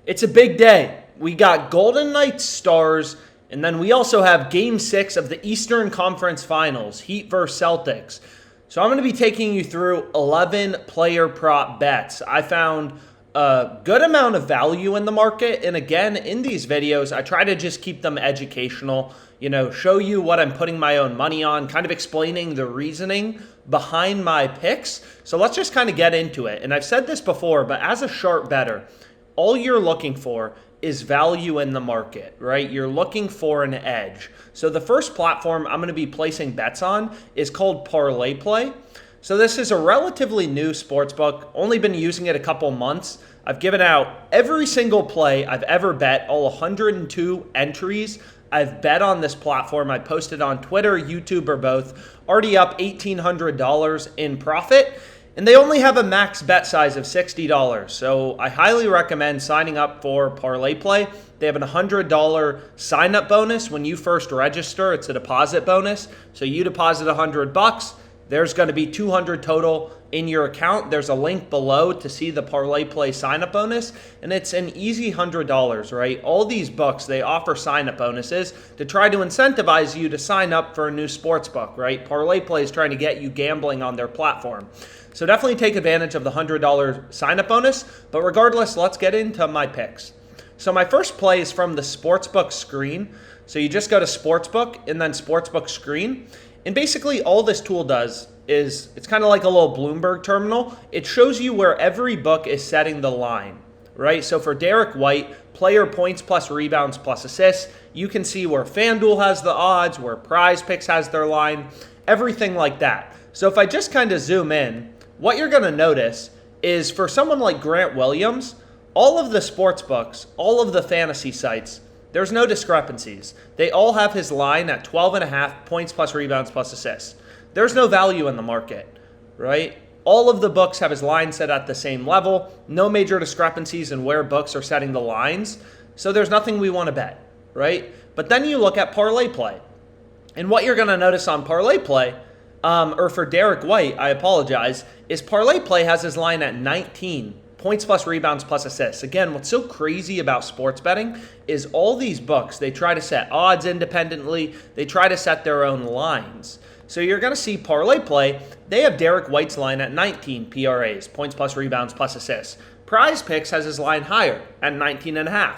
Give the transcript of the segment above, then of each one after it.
It's a big day. We got Golden Knights Stars, and then we also have Game 6 of the Eastern Conference Finals, Heat versus Celtics. So I'm going to be taking you through 11 player prop bets. I found a good amount of value in the market, and again, in these videos, I try to just keep them educational, show you what I'm putting my own money on, kind of explaining the reasoning behind my picks. So let's just kind of get into it. And I've said this before, but as a sharp bettor, all you're looking for is value in the market, right? You're looking for an edge. So the first platform I'm going to be placing bets on is called Parlay Play. So this is a relatively new sportsbook, only been using it a couple months. I've given out every single play I've ever bet, all 102 entries I've bet on this platform. I posted on Twitter, YouTube, or both. Already up $1,800 in profit. And they only have a max bet size of $60. So I highly recommend signing up for Parlay Play. They have a $100 sign-up bonus when you first register. It's a deposit bonus. So you deposit $100. There's going to be $200 total in your account. There's a link below to see the Parlay Play sign-up bonus. And it's an easy $100, right? All these books, they offer sign-up bonuses to try to incentivize you to sign up for a new sports book, right? Parlay Play is trying to get you gambling on their platform. So definitely take advantage of the $100 sign-up bonus. But regardless, let's get into my picks. So my first play is from the Sportsbook screen. So you just go to Sportsbook and then Sportsbook screen. And basically all this tool does is it's kind of like a little Bloomberg terminal. It shows you where every book is setting the line, right? So for Derek White, player points plus rebounds plus assists, you can see where FanDuel has the odds, where Prize Picks has their line, everything like that. So if I just kind of zoom in, what you're going to notice is for someone like Grant Williams, all of the sports books, all of the fantasy sites, there's no discrepancies. They all have his line at 12.5 points plus rebounds plus assists. There's no value in the market, right? All of the books have his line set at the same level. No major discrepancies in where books are setting the lines. So there's nothing we want to bet, right? But then you look at Parlay Play. And what you're going to notice on Parlay Play, or for Derek White, I apologize, is Parlay Play has his line at 19 points plus rebounds plus assists. Again, what's so crazy about sports betting is all these books, they try to set odds independently. They try to set their own lines. So you're going to see Parlay Play, they have Derek White's line at 19 PRAs, points plus rebounds plus assists. Prize Picks has his line higher at 19.5.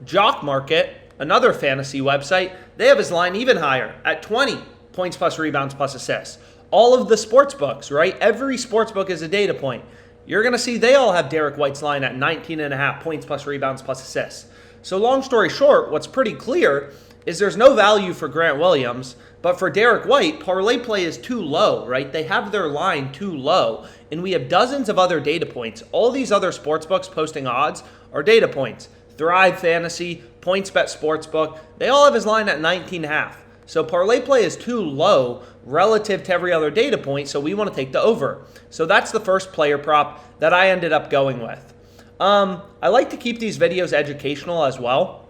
Jock Market, another fantasy website, they have his line even higher at 20 points plus rebounds plus assists. All of the sports books, right? Every sports book is a data point. You're going to see they all have Derek White's line at 19.5 points plus rebounds plus assists. So long story short, what's pretty clear is there's no value for Grant Williams, but for Derek White, Parlay Play is too low, right? They have their line too low, and we have dozens of other data points. All these other sports books posting odds are data points. Thrive Fantasy, PointsBet Sportsbook, they all have his line at 19.5. So Parlay Play is too low relative to every other data point, so we want to take the over. So that's the first player prop that I ended up going with. I like to keep these videos educational as well.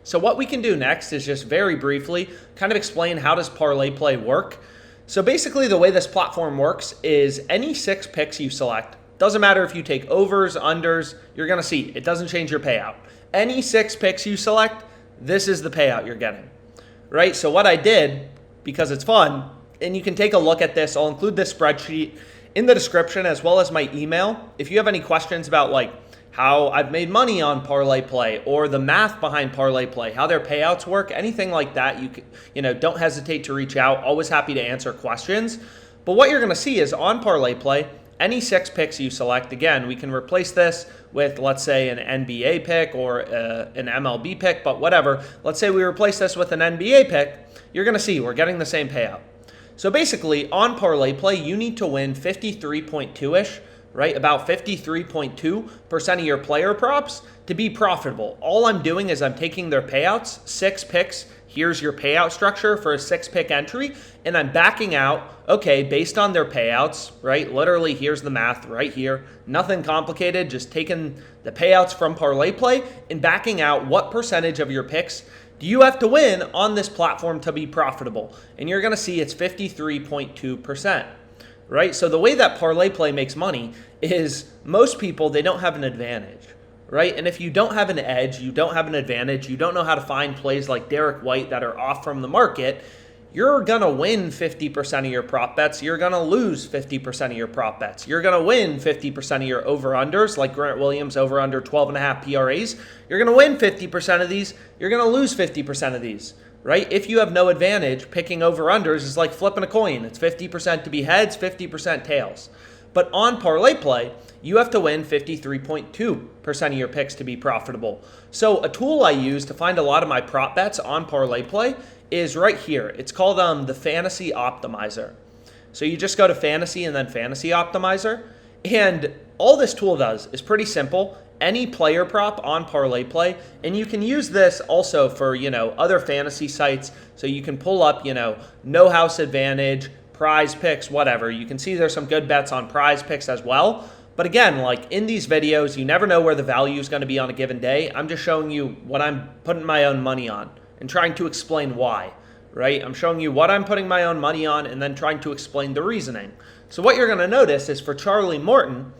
So what we can do next is just very briefly kind of explain how does Parlay Play work. So basically the way this platform works is any 6 picks you select, doesn't matter if you take overs, unders, you're going to see it doesn't change your payout. Any 6 picks you select, this is the payout you're getting. Right? So what I did, because it's fun, and you can take a look at this, I'll include this spreadsheet in the description as well as my email. If you have any questions about like how I've made money on Parlay Play or the math behind Parlay Play, how their payouts work, anything like that, don't hesitate to reach out. Always happy to answer questions. But what you're going to see is on Parlay Play, any 6 picks you select, again, we can replace this with, let's say, an NBA pick or an MLB pick, but whatever. Let's say we replace this with an NBA pick. You're going to see we're getting the same payout. So basically, on Parlay Play, you need to win 53.2-ish, right? About 53.2% of your player props to be profitable. All I'm doing is I'm taking their payouts, 6 picks. Here's your payout structure for a 6-pick entry, and I'm backing out, okay, based on their payouts, right? Literally, here's the math right here. Nothing complicated, just taking the payouts from Parlay Play and backing out what percentage of your picks do you have to win on this platform to be profitable. And you're going to see it's 53.2%, right? So the way that Parlay Play makes money is most people, they don't have an advantage, right? And if you don't have an edge, you don't have an advantage, you don't know how to find plays like Derek White that are off from the market, you're going to win 50% of your prop bets. You're going to lose 50% of your prop bets. You're going to win 50% of your over-unders, like Grant Williams over-under 12.5 PRAs. You're going to win 50% of these. You're going to lose 50% of these, right? If you have no advantage, picking over-unders is like flipping a coin. It's 50% to be heads, 50% tails. But on parlay play, you have to win 53.2% of your picks to be profitable. So a tool I use to find a lot of my prop bets on parlay play is right here. It's called the Fantasy Optimizer. So you just go to Fantasy and then Fantasy Optimizer. And all this tool does is pretty simple. Any player prop on parlay play, and you can use this also for, other fantasy sites. So you can pull up, no house advantage, prize picks, whatever. You can see there's some good bets on prize picks as well. But again, like in these videos, you never know where the value is going to be on a given day. I'm just showing you what I'm putting my own money on and trying to explain why, right? I'm showing you what I'm putting my own money on and then trying to explain the reasoning. So what you're going to notice is for Charlie Morton,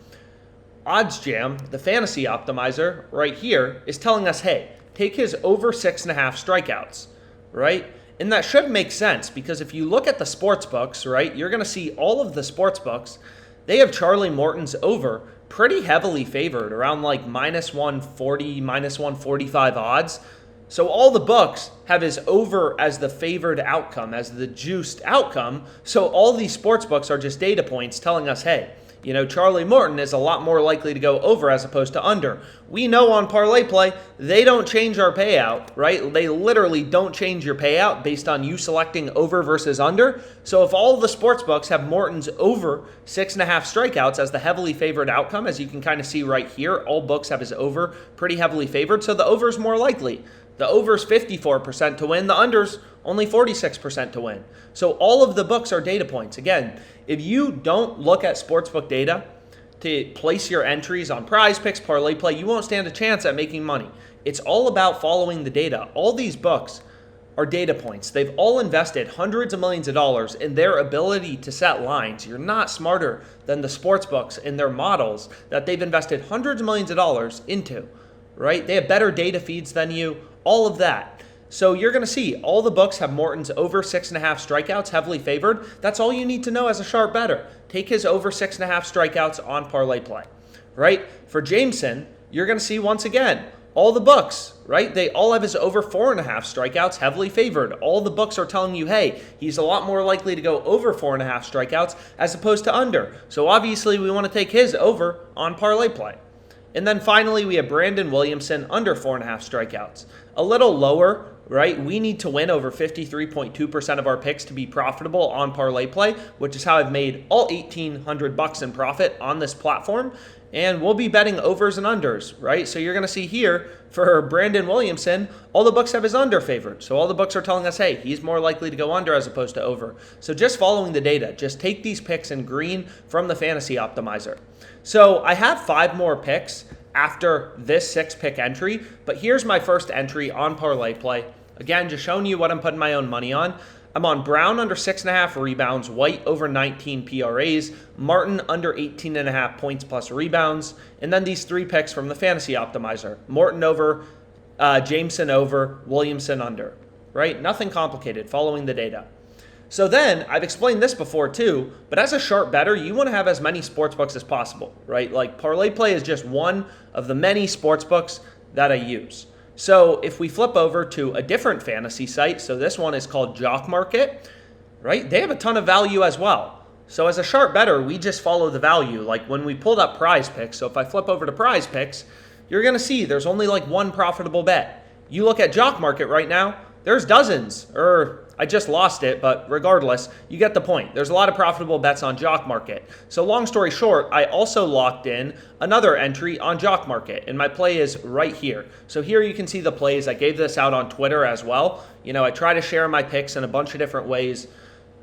OddsJam, the fantasy optimizer right here, is telling us, hey, take his over 6.5 strikeouts, right? And that should make sense because if you look at the sports books, right, you're going to see all of the sports books, they have Charlie Morton's over pretty heavily favored, around like minus 140, minus 145 odds. So all the books have his over as the favored outcome, as the juiced outcome. So all these sports books are just data points telling us, hey, Charlie Morton is a lot more likely to go over as opposed to under. We know on parlay play, they don't change our payout, right? They literally don't change your payout based on you selecting over versus under. So if all the sports books have Morton's over 6.5 strikeouts as the heavily favored outcome, as you can kind of see right here, all books have his over pretty heavily favored. So the over is more likely. The over's 54% to win. The under's only 46% to win. So all of the books are data points. Again, if you don't look at sportsbook data to place your entries on prize picks, parlay play, you won't stand a chance at making money. It's all about following the data. All these books are data points. They've all invested hundreds of millions of dollars in their ability to set lines. You're not smarter than the sports books in their models that they've invested hundreds of millions of dollars into, right? They have better data feeds than you. All of that. So you're going to see all the books have Morton's over 6.5 strikeouts heavily favored. That's all you need to know as a sharp bettor. Take his over 6.5 strikeouts on parlay play, right? For Jameson, you're going to see once again, all the books, right? They all have his over 4.5 strikeouts heavily favored. All the books are telling you, hey, he's a lot more likely to go over 4.5 strikeouts as opposed to under. So obviously we want to take his over on parlay play. And then finally, we have Brandon Williamson under 4.5 strikeouts. A little lower, right? We need to win over 53.2% of our picks to be profitable on parlay play, which is how I've made all $1,800 in profit on this platform. And we'll be betting overs and unders, right? So you're going to see here for Brandon Williamson, all the books have his under favored. So all the books are telling us, hey, he's more likely to go under as opposed to over. So just following the data, just take these picks in green from the Fantasy Optimizer. So I have 5 more picks after this 6-pick entry, but here's my first entry on parlay play. Again, just showing you what I'm putting my own money on. I'm on Brown under 6.5 rebounds, White over 19 PRAs, Martin under 18.5 points plus rebounds, and then these 3 picks from the Fantasy Optimizer. Morton over, Jameson over, Williamson under, right? Nothing complicated, following the data. So then, I've explained this before too, but as a sharp bettor, you want to have as many sportsbooks as possible, right? Like parlay play is just one of the many sportsbooks that I use. So if we flip over to a different fantasy site, so this one is called Jock Market, right? They have a ton of value as well. So as a sharp bettor, we just follow the value. Like when we pulled up prize picks, so if I flip over to prize picks, you're going to see there's only like one profitable bet. You look at Jock Market right now, there's dozens, I just lost it, but regardless, you get the point. There's a lot of profitable bets on Jock Market. So long story short, I also locked in another entry on Jock Market, and my play is right here. So here you can see the plays. I gave this out on Twitter as well. I try to share my picks in a bunch of different ways.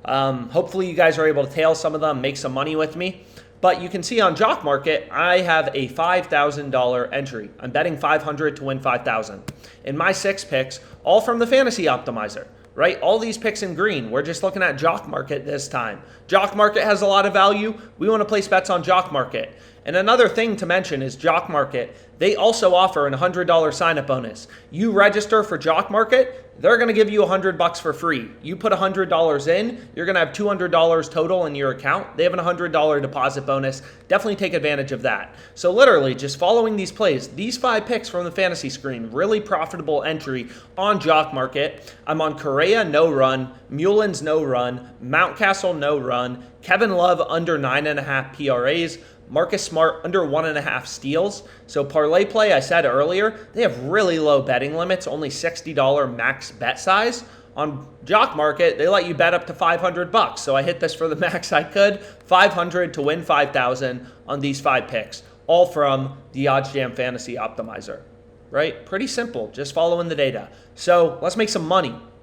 Hopefully you guys are able to tail some of them, make some money with me. But you can see on Jock Market, I have a $5,000 entry. I'm betting $500 to win $5,000. And my 6 picks, all from the Fantasy Optimizer, right? All these picks in green. We're just looking at Jock Market this time. Jock Market has a lot of value. We want to place bets on Jock Market. And another thing to mention is Jock Market. They also offer a $100 sign-up bonus. You register for Jock Market, they're going to give you $100 for free. You put $100 in, you're going to have $200 total in your account. They have a $100 deposit bonus. Definitely take advantage of that. So literally, just following these plays, these 5 picks from the fantasy screen, really profitable entry on Jock Market. I'm on Correa, no run, Mullins, no run, Mountcastle, no run, Kevin Love, under 9.5 PRAs, Marcus Smart, under 1.5 steals. So parlay play, I said earlier, they have really low betting limits, only $60 max bet size. On Jock Market, they let you bet up to $500. So I hit this for the max I could, 500 to win 5,000 on these 5 picks, all from the OddsJam Fantasy Optimizer, right? Pretty simple, just following the data. So let's make some money.